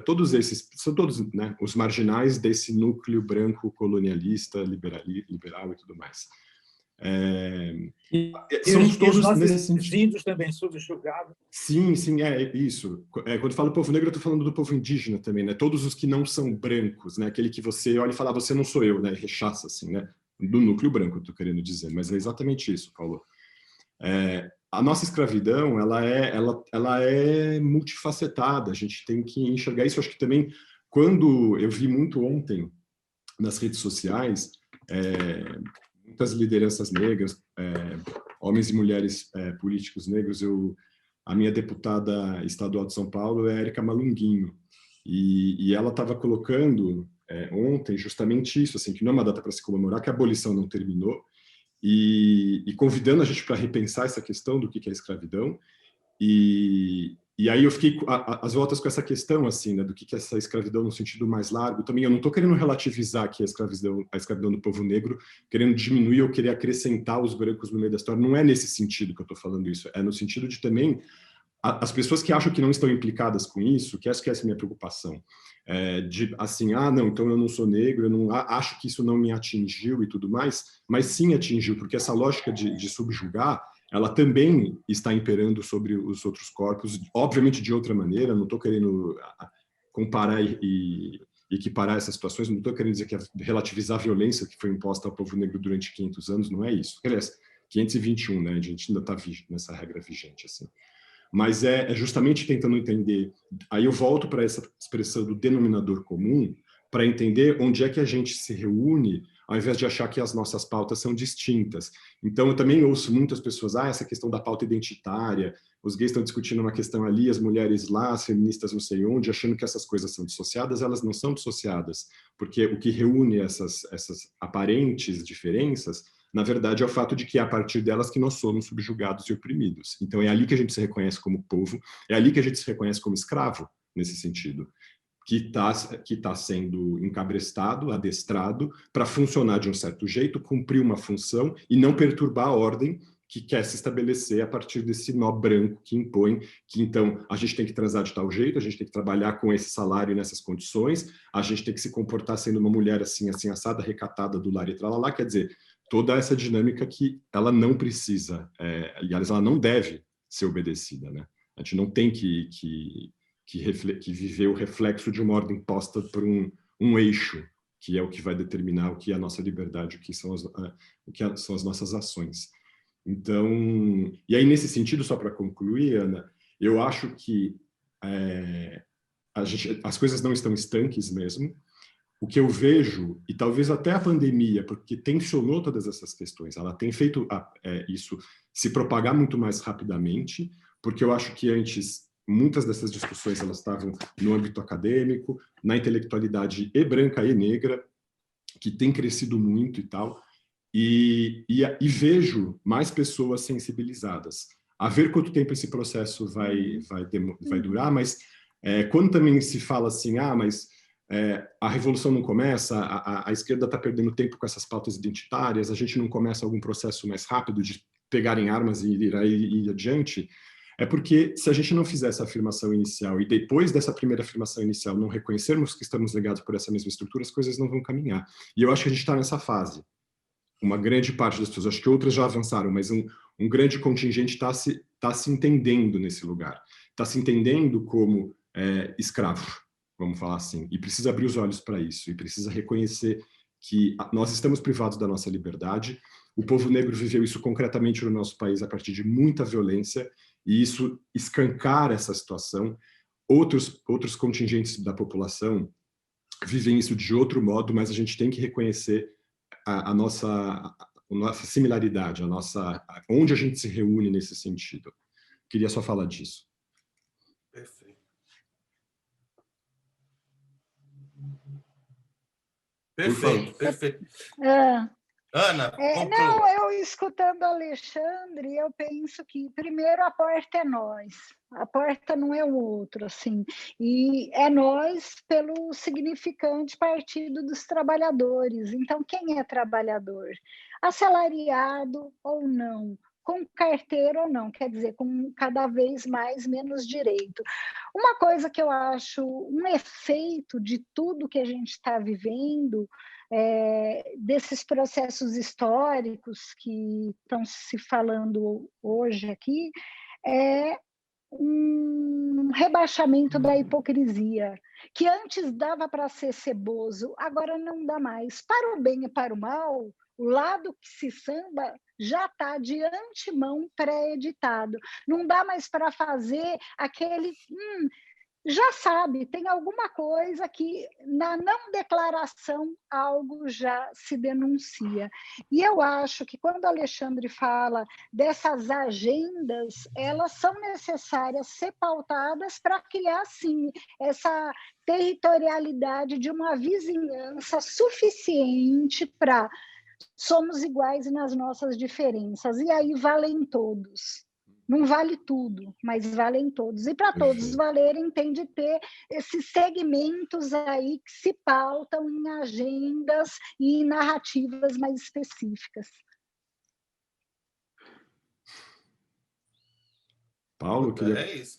todos esses, são todos, né, os marginais desse núcleo branco colonialista, liberal e tudo mais. Somos todos nesse sentido. Índios também subjugados. Sim, é isso. Quando eu falo povo negro, eu estou falando do povo indígena também, né? Todos os que não são brancos, né? Aquele que você olha e fala, você não sou eu, né? E rechaça, assim, né? Do núcleo branco, eu estou querendo dizer, mas é exatamente isso, Paulo. A nossa escravidão, ela é multifacetada, a gente tem que enxergar isso. Eu acho que também, quando eu vi muito ontem nas redes sociais, muitas lideranças negras, homens e mulheres políticos negros, a minha deputada estadual de São Paulo é a Érica Malunguinho, e ela estava colocando ontem justamente isso, assim, que não é uma data para se comemorar, que a abolição não terminou, e convidando a gente para repensar essa questão do que é a escravidão, e aí eu fiquei às voltas com essa questão, assim, né, do que é essa escravidão no sentido mais largo. Também eu não estou querendo relativizar aqui a escravidão do povo negro, querendo diminuir ou querer acrescentar os brancos no meio da história. Não é nesse sentido que eu estou falando isso. É no sentido de também as pessoas que acham que não estão implicadas com isso, que essa é a minha preocupação. De assim, não, então eu não sou negro, eu não acho que isso não me atingiu e tudo mais, mas sim atingiu, porque essa lógica de subjugar, ela também está imperando sobre os outros corpos, obviamente de outra maneira. Não estou querendo comparar e equiparar essas situações, não estou querendo dizer que relativizar a violência que foi imposta ao povo negro durante 500 anos, não é isso. Aliás, 521, né? A gente ainda está nessa regra vigente, assim. Mas é justamente tentando entender, aí eu volto para essa expressão do denominador comum, para entender onde é que a gente se reúne, ao invés de achar que as nossas pautas são distintas. Então, eu também ouço muitas pessoas, essa questão da pauta identitária, os gays estão discutindo uma questão ali, as mulheres lá, as feministas não sei onde, achando que essas coisas são dissociadas. Elas não são dissociadas, porque o que reúne essas aparentes diferenças, na verdade, é o fato de que é a partir delas que nós somos subjugados e oprimidos. Então, é ali que a gente se reconhece como povo, é ali que a gente se reconhece como escravo, nesse sentido, que tá sendo encabrestado, adestrado, para funcionar de um certo jeito, cumprir uma função e não perturbar a ordem que quer se estabelecer a partir desse nó branco que impõe que, então, a gente tem que transar de tal jeito, a gente tem que trabalhar com esse salário e nessas condições, a gente tem que se comportar sendo uma mulher assim, assada, recatada do lar e tralalá. Quer dizer, toda essa dinâmica que ela não precisa, e ela não deve ser obedecida, né? A gente não tem que viver o reflexo de uma ordem posta por um eixo, que é o que vai determinar o que é a nossa liberdade, o que são as nossas ações. Então, e aí nesse sentido, só para concluir, Ana, eu acho que as coisas não estão estanques mesmo. o que eu vejo, e talvez até a pandemia, porque tensionou todas essas questões, ela tem feito isso se propagar muito mais rapidamente, porque eu acho que antes muitas dessas discussões elas estavam no âmbito acadêmico, na intelectualidade e branca e negra, que tem crescido muito e tal, e vejo mais pessoas sensibilizadas. A ver quanto tempo esse processo vai durar, mas quando também se fala assim, mas a revolução não começa, a esquerda está perdendo tempo com essas pautas identitárias, a gente não começa algum processo mais rápido de pegarem armas e ir adiante, é porque se a gente não fizer essa afirmação inicial e depois dessa primeira afirmação inicial não reconhecermos que estamos ligados por essa mesma estrutura, as coisas não vão caminhar. E eu acho que a gente está nessa fase. Uma grande parte das pessoas, acho que outras já avançaram, mas um grande contingente está se entendendo nesse lugar. Está se entendendo como escravo, vamos falar assim, e precisa abrir os olhos para isso, e precisa reconhecer que nós estamos privados da nossa liberdade. O povo negro viveu isso concretamente no nosso país a partir de muita violência, e isso escancara essa situação. Outros contingentes da população vivem isso de outro modo, mas a gente tem que reconhecer a nossa similaridade, onde a gente se reúne nesse sentido. Queria só falar disso. Perfeito. Perfeito. Ana, não, eu escutando Alexandre, eu penso que primeiro a porta é nós, a porta não é o outro, assim, e é nós pelo significante Partido dos Trabalhadores. Então, quem é trabalhador? Assalariado ou não? Com carteira ou não, quer dizer, com cada vez menos direito. Uma coisa que eu acho um efeito de tudo que a gente está vivendo, desses processos históricos que estão se falando hoje aqui, é um rebaixamento da hipocrisia, que antes dava para ser ceboso, agora não dá mais. Para o bem e para o mal, o lado que se samba já está de antemão pré-editado. Não dá mais para fazer aquele... já sabe, tem alguma coisa que na não declaração algo já se denuncia. E eu acho que quando Alexandre fala dessas agendas, elas são necessárias ser pautadas para criar, sim, essa territorialidade de uma vizinhança suficiente para somos iguais nas nossas diferenças, e aí valem todos. Não vale tudo, mas valem todos. E para todos valerem, tem de ter esses segmentos aí que se pautam em agendas e narrativas mais específicas. Paulo, queria... É isso.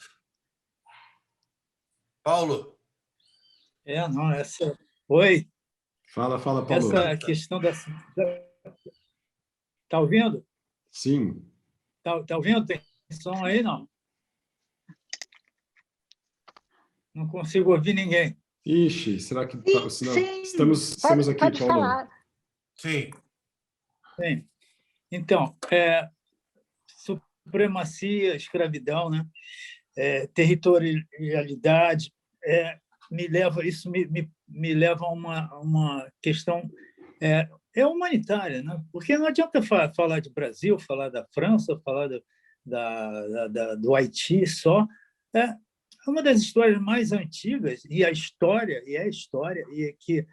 Paulo. Não, essa... Oi. Fala, Paulo. Essa questão da... Está ouvindo? Sim. Tá ouvindo? Tem som aí, não? Não consigo ouvir ninguém. Ixi, será que... Sim, estamos aqui, pode Paulo. Falar. Sim. Então, supremacia, escravidão, né? Territorialidade, isso me leva a uma questão humanitária, né? Porque não adianta falar de Brasil, falar da França, falar do Haiti só. É uma das histórias mais antigas, e a história, e que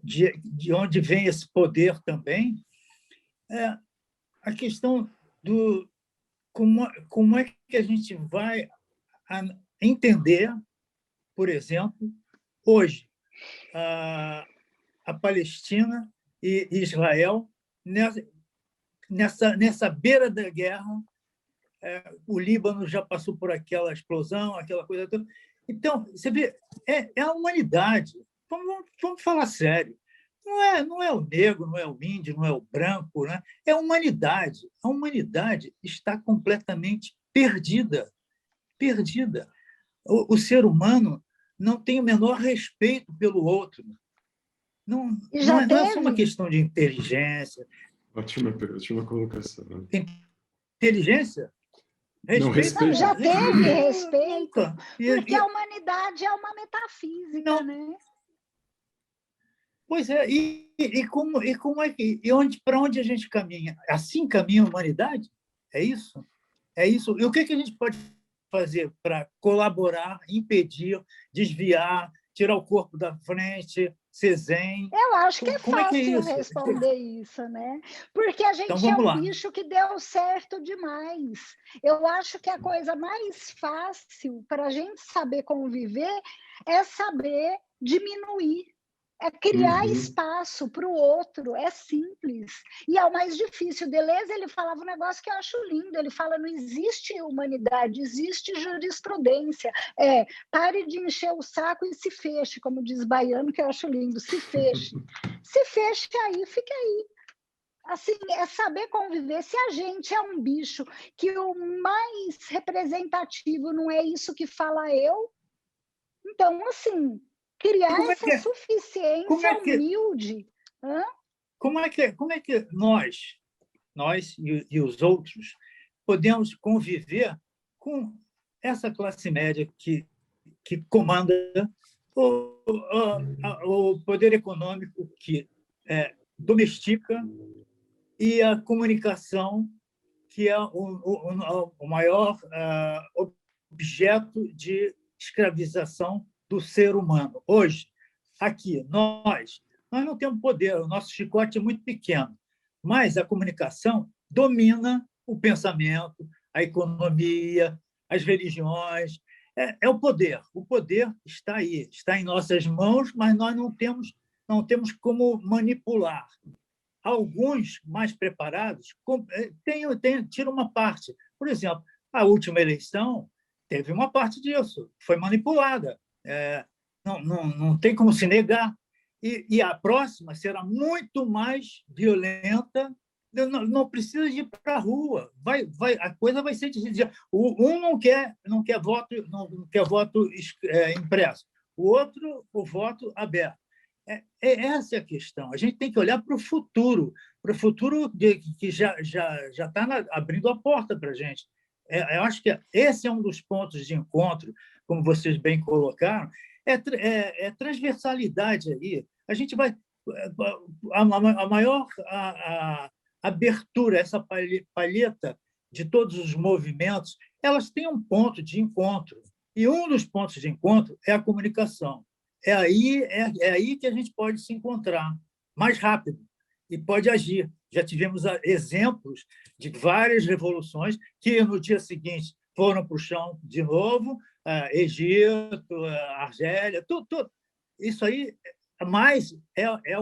de onde vem esse poder também, é a questão do como é que a gente vai entender, por exemplo, hoje, a Palestina e Israel nessa beira da guerra. O Líbano já passou por aquela explosão, aquela coisa toda. Então, você vê, é a humanidade. Vamos falar sério. Não é o negro, não é o índio, não é o branco, né? É a humanidade. A humanidade está completamente perdida. Perdida. O ser humano não tem o menor respeito pelo outro. Não é só uma questão de inteligência. Ótima colocação. Inteligência? Respeito. Já teve respeito, Nunca. Porque a humanidade é uma metafísica, né? Pois é, como é que para onde a gente caminha? Assim caminha a humanidade? É isso? É isso. E o que a gente pode fazer para colaborar, impedir, desviar, tirar o corpo da frente, ser zen? Eu acho que é Como é que é fácil isso? responder isso, né? Porque a Então gente é vamos um lá. bicho que deu certo demais. Eu acho que a coisa mais fácil para a gente saber conviver é saber diminuir. É criar espaço para o outro, é simples. E é o mais difícil. Deleuze, ele falava um negócio que eu acho lindo. Ele fala, não existe humanidade, existe jurisprudência. Pare de encher o saco e se feche, como diz Baiano, que eu acho lindo. Se feche. Se feche aí, fique aí. Assim, é saber conviver. Se a gente é um bicho que o mais representativo não é isso que fala eu, então, assim, criar essa suficiência humilde. Como é que nós e os outros podemos conviver com essa classe média que comanda o poder econômico, que domestica, e a comunicação, que é o maior objeto de escravização do ser humano. Hoje, aqui, nós não temos poder, o nosso chicote é muito pequeno, mas a comunicação domina o pensamento, a economia, as religiões. É o poder. O poder está aí, está em nossas mãos, mas nós não temos como manipular. Alguns mais preparados tiram uma parte. Por exemplo, a última eleição teve uma parte disso, foi manipulada. Não tem como se negar. E a próxima será muito mais violenta. Não precisa de ir para a rua. A coisa vai ser decidida. Um não quer voto impresso. O outro, o voto aberto. Essa é a questão. A gente tem que olhar para o futuro que já está abrindo a porta para a gente. Eu acho que esse é um dos pontos de encontro, como vocês bem colocaram, é transversalidade aí. A gente vai... A maior abertura, essa palheta de todos os movimentos, elas têm um ponto de encontro. E um dos pontos de encontro é a comunicação. É aí que a gente pode se encontrar mais rápido e pode agir. Já tivemos exemplos de várias revoluções que, no dia seguinte, foram para o chão de novo, Egito, Argélia, tudo. Isso aí é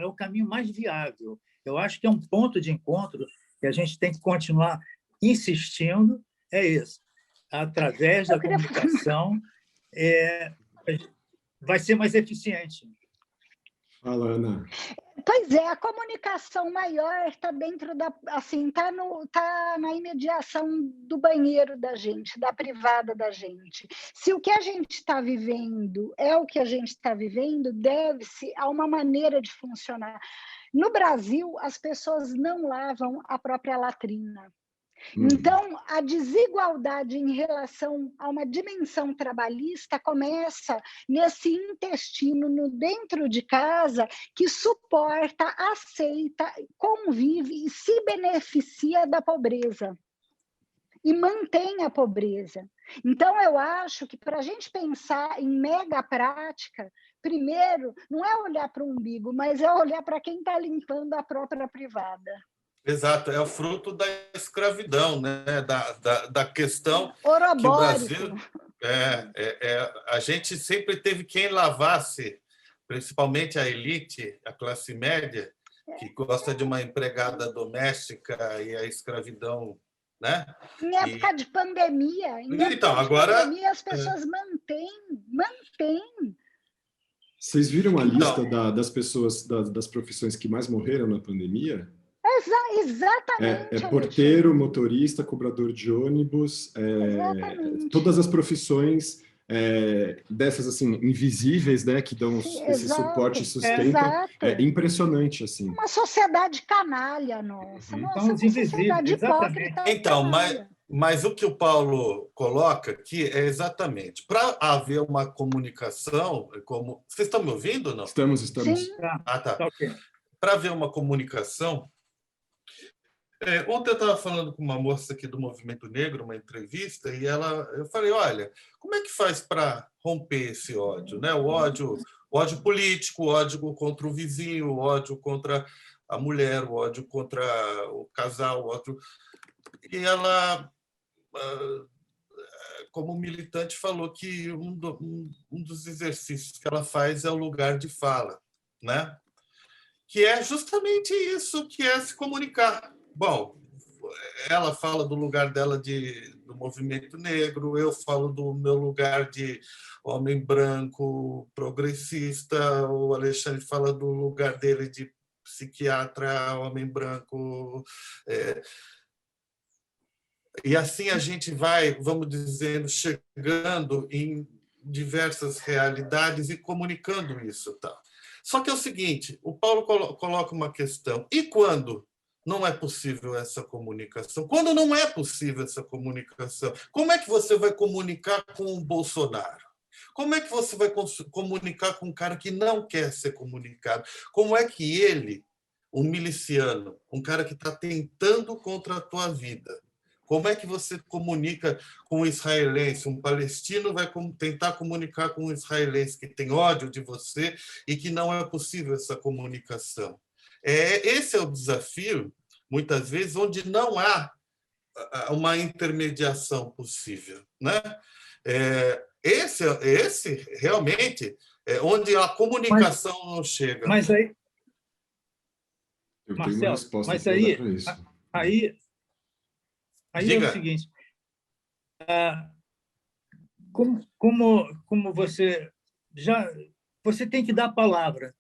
o caminho mais viável. Eu acho que é um ponto de encontro que a gente tem que continuar insistindo, é esse. Através da comunicação, vai ser mais eficiente. Fala, Ana. Pois é, a comunicação maior está dentro está na imediação do banheiro da gente, da privada da gente. Se o que a gente está vivendo é o que a gente está vivendo, deve-se a uma maneira de funcionar. No Brasil, as pessoas não lavam a própria latrina. Então, a desigualdade em relação a uma dimensão trabalhista começa nesse intestino, no dentro de casa, que suporta, aceita, convive e se beneficia da pobreza e mantém a pobreza. Então, eu acho que para a gente pensar em mega prática, primeiro, não é olhar para o umbigo, mas é olhar para quem está limpando a própria privada. Exato, é o fruto da escravidão, né? da questão Orobórico. Que o Brasil... a gente sempre teve quem lavasse, principalmente a elite, a classe média, que gosta de uma empregada doméstica e a escravidão, né? Em época de pandemia, as pessoas mantêm. Vocês viram a lista das pessoas, das profissões que mais morreram na pandemia? Exatamente. Porteiro, motorista, cobrador de ônibus, todas as profissões dessas assim invisíveis, né, que dão esse suporte e sustentam. É impressionante assim. Uma sociedade canalha, nossa, uma sociedade hipócrita. Então, Mas o que o Paulo coloca aqui é exatamente para haver uma comunicação, como vocês estão me ouvindo ou não? Estamos. Sim. Ah, tá. Tá ok. Para haver uma comunicação, ontem eu estava falando com uma moça aqui do Movimento Negro, uma entrevista, e eu falei, olha, como é que faz para romper esse ódio, né? O ódio político, o ódio contra o vizinho, o ódio contra a mulher, o ódio contra o casal, o ódio... E ela, como militante, falou que um dos exercícios que ela faz é o lugar de fala, né? Que é justamente isso, que é se comunicar. Bom, ela fala do lugar dela do movimento negro, eu falo do meu lugar de homem branco progressista, o Alexandre fala do lugar dele de psiquiatra, homem branco. E assim a gente vai, vamos dizendo, chegando em diversas realidades e comunicando isso. Tá? Só que é o seguinte, o Paulo coloca uma questão. E quando não é possível essa comunicação? Quando não é possível essa comunicação, como é que você vai comunicar com o Bolsonaro? Como é que você vai comunicar com um cara que não quer ser comunicado? Como é que ele, um miliciano, um cara que está tentando contra a tua vida, como é que você comunica com um israelense? Um palestino vai tentar comunicar com um israelense que tem ódio de você e que não é possível essa comunicação. Esse é o desafio, muitas vezes, onde não há uma intermediação possível, né? Esse realmente é onde a comunicação não chega. Mas aí, Eu tenho uma Marcelo, resposta mas para dar aí, para isso. aí é Diga. o seguinte, como você tem que dar palavra,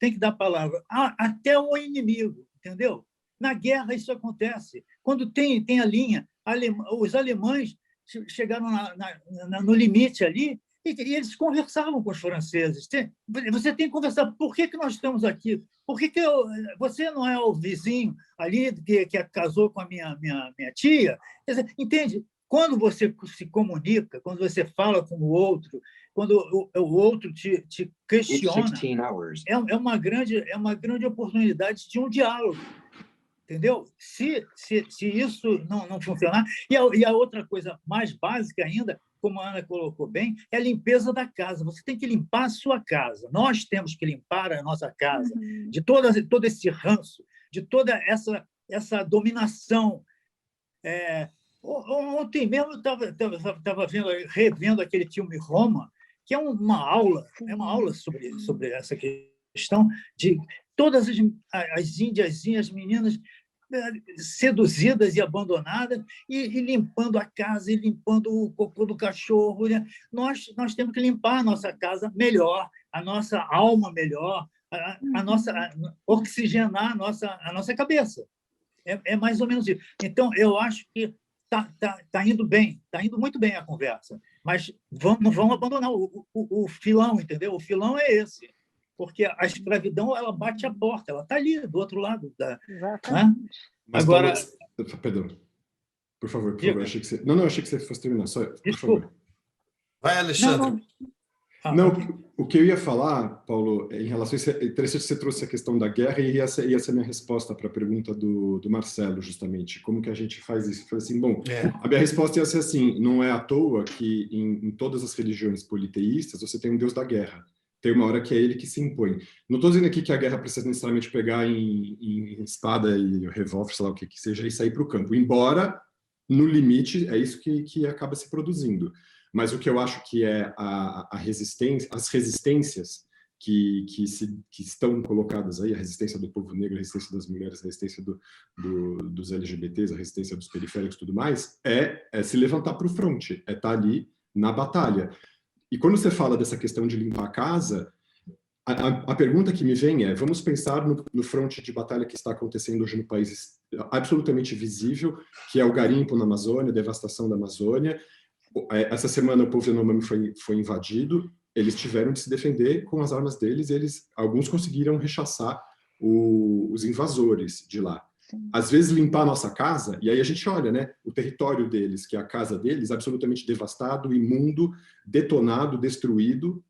até o inimigo, entendeu? Na guerra isso acontece. Quando tem a linha, os alemães chegaram no limite ali e eles conversavam com os franceses. Você tem que conversar. Por que nós estamos aqui? Por que você não é o vizinho ali que casou com a minha tia? Quer dizer, entende? Quando você se comunica, quando você fala com o outro, quando o outro te questiona, é uma grande oportunidade de um diálogo. Entendeu? Se isso não funcionar... E a outra coisa mais básica ainda, como a Ana colocou bem, é a limpeza da casa. Você tem que limpar a sua casa. Nós temos que limpar a nossa casa de todo esse ranço, de toda essa dominação. Ontem mesmo eu estava revendo aquele filme Roma, que é uma aula sobre essa questão de todas as índiazinhas, as meninas seduzidas e abandonadas, e limpando a casa, e limpando o cocô do cachorro. Né? Nós temos que limpar a nossa casa melhor, a nossa alma melhor, oxigenar a nossa cabeça. É mais ou menos isso. Então, eu acho que está indo bem, está indo muito bem a conversa, mas não vamos abandonar o filão, entendeu? O filão é esse. Porque a escravidão ela bate a porta, ela está ali, do outro lado. Exatamente. Né? Mas, agora... Paulo, perdão. Por favor. Eu achei que você... Não, achei que você fosse terminar. Só, por favor. Vai, Alexandre. Não, o que eu ia falar, Paulo, em relação a isso, é interessante que você trouxe a questão da guerra e ia ser a minha resposta para a pergunta do Marcelo, justamente. Como que a gente faz isso? Eu falei assim, bom, a minha resposta ia ser assim, não é à toa que em todas as religiões politeístas você tem um deus da guerra. Tem uma hora que é ele que se impõe. Não estou dizendo aqui que a guerra precisa necessariamente pegar em espada e revólver, sei lá o que seja, e sair para o campo. Embora, no limite, é isso que acaba se produzindo. Mas o que eu acho que é a resistência, as resistências que estão colocadas aí, a resistência do povo negro, a resistência das mulheres, a resistência dos LGBTs, a resistência dos periféricos e tudo mais, é se levantar para o fronte, é estar ali na batalha. E quando você fala dessa questão de limpar a casa, a pergunta que me vem é, vamos pensar no fronte de batalha que está acontecendo hoje no país absolutamente visível, que é o garimpo na Amazônia, a devastação da Amazônia. Essa semana o povo Yanomami foi invadido, eles tiveram de se defender com as armas deles, alguns conseguiram rechaçar os invasores de lá. Sim. às vezes, limpar a nossa casa, e aí a gente olha, né, o território deles, que é a casa deles, absolutamente devastado, imundo, detonado, destruído,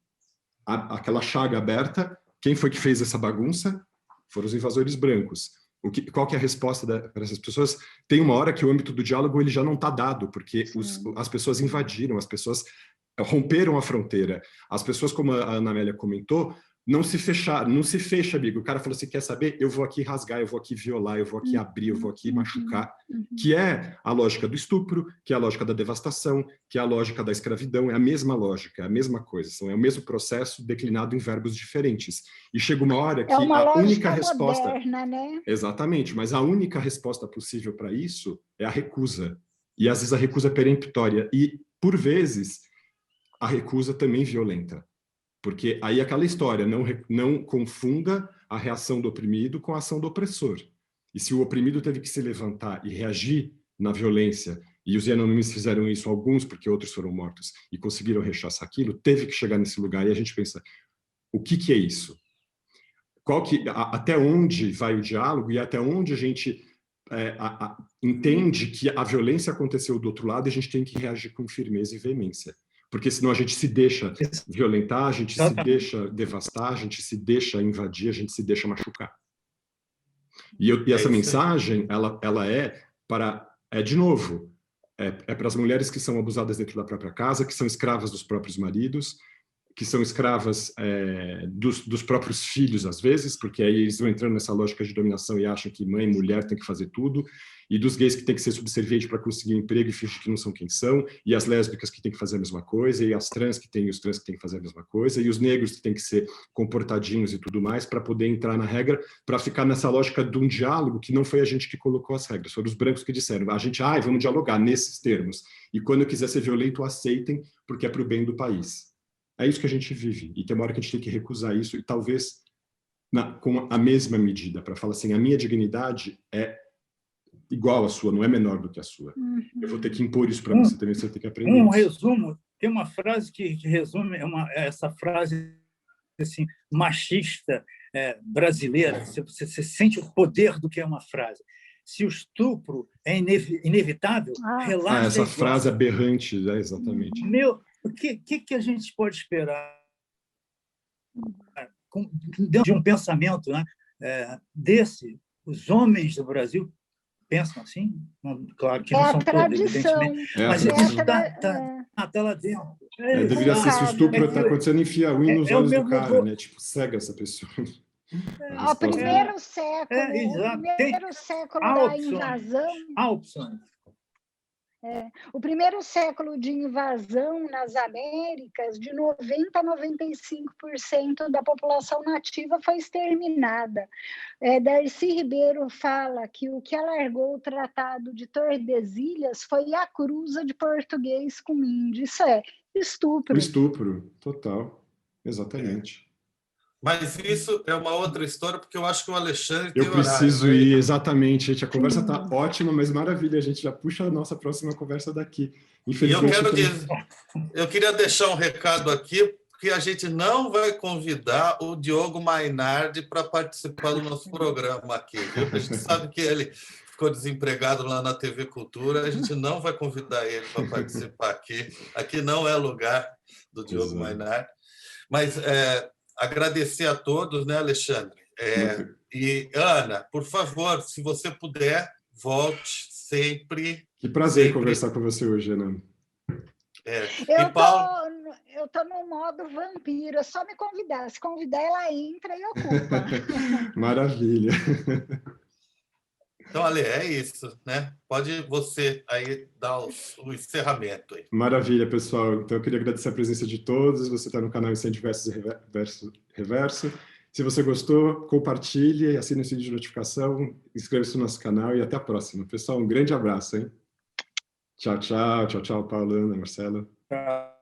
aquela chaga aberta. Quem foi que fez essa bagunça? Foram os invasores brancos. Qual que é a resposta para essas pessoas? Tem uma hora que o âmbito do diálogo ele já não está dado, porque as pessoas invadiram, as pessoas romperam a fronteira. As pessoas, como a Ana Amélia comentou, não se fecha, amigo. O cara falou assim, quer saber? Eu vou aqui rasgar, eu vou aqui violar, eu vou aqui abrir, eu vou aqui machucar. Que é a lógica do estupro, que é a lógica da devastação, que é a lógica da escravidão. É a mesma lógica, é a mesma coisa. É o mesmo processo declinado em verbos diferentes. E chega uma hora que a única resposta... moderna, né? Exatamente, mas a única resposta possível para isso é a recusa. E às vezes a recusa é peremptória. E, por vezes, a recusa também violenta. Porque aí aquela história, não confunda a reação do oprimido com a ação do opressor. E se o oprimido teve que se levantar e reagir na violência, e os Yanomamis fizeram isso, alguns porque outros foram mortos, e conseguiram rechaçar aquilo, teve que chegar nesse lugar. E a gente pensa, o que é isso? Até onde vai o diálogo e até onde a gente entende que a violência aconteceu do outro lado e a gente tem que reagir com firmeza e veemência. Porque senão a gente se deixa violentar, a gente se deixa devastar, a gente se deixa invadir, a gente se deixa machucar. E essa mensagem, ela de novo, para as mulheres que são abusadas dentro da própria casa, que são escravas dos próprios maridos, que são escravas dos próprios filhos, às vezes, porque aí eles vão entrando nessa lógica de dominação e acham que mãe e mulher tem que fazer tudo, e dos gays que tem que ser subserviente para conseguir um emprego e fingir que não são quem são, e as lésbicas que tem que fazer a mesma coisa, e as trans que tem que fazer a mesma coisa, e os negros que tem que ser comportadinhos e tudo mais, para poder entrar na regra, para ficar nessa lógica de um diálogo que não foi a gente que colocou as regras, foram os brancos que disseram, a gente, vamos dialogar nesses termos, e quando eu quiser ser violento, aceitem, porque é para o bem do país. É isso que a gente vive, e tem uma hora que a gente tem que recusar isso, e talvez com a mesma medida, para falar assim, a minha dignidade é igual à sua, não é menor do que a sua. Eu vou ter que impor isso para você também, você tem que aprender isso. Resumo, tem uma frase que resume essa frase assim, machista brasileira, você sente o poder do que é uma frase. Se o estupro é inevitável, relaxa. Essa frase aberrante, exatamente. O que a gente pode esperar dentro de um pensamento, né, desse? Os homens do Brasil pensam assim? Claro que não são todos, evidentemente. Mas está lá dentro. Deveria ser, se o estupro está acontecendo, enfia a unha nos olhos do cara, né? Tipo, cega essa pessoa. O primeiro século da invasão... o primeiro século de invasão nas Américas, de 90% a 95% da população nativa foi exterminada. Darcy Ribeiro fala que o que alargou o Tratado de Tordesilhas foi a cruza de português com índio. Isso é estupro. Estupro, total. Exatamente. Mas isso é uma outra história, porque eu acho que o Alexandre tem horário. Eu preciso ir, exatamente, gente. A conversa está ótima, mas maravilha. A gente já puxa a nossa próxima conversa daqui. Infelizmente, eu queria deixar um recado aqui, porque a gente não vai convidar o Diogo Mainardi para participar do nosso programa aqui. Viu? A gente sabe que ele ficou desempregado lá na TV Cultura, a gente não vai convidar ele para participar aqui. Aqui não é lugar do Diogo Mainardi. Mas... agradecer a todos, né, Alexandre? E, Ana, por favor, se você puder, volte sempre. Que prazer conversar com você hoje, Ana. Eu estou no modo vampiro, é só me convidar. Se convidar, ela entra e ocupa. Maravilha. Então, Ale, é isso, né? Pode você aí dar o encerramento aí. Maravilha, pessoal. Então, eu queria agradecer a presença de todos. Você está no canal Incêndio Reverso. Se você gostou, compartilhe, assine o sininho de notificação, inscreva-se no nosso canal e até a próxima. Pessoal, um grande abraço, hein? Tchau, tchau. Tchau, tchau, Paula, Ana, Marcela. Tchau.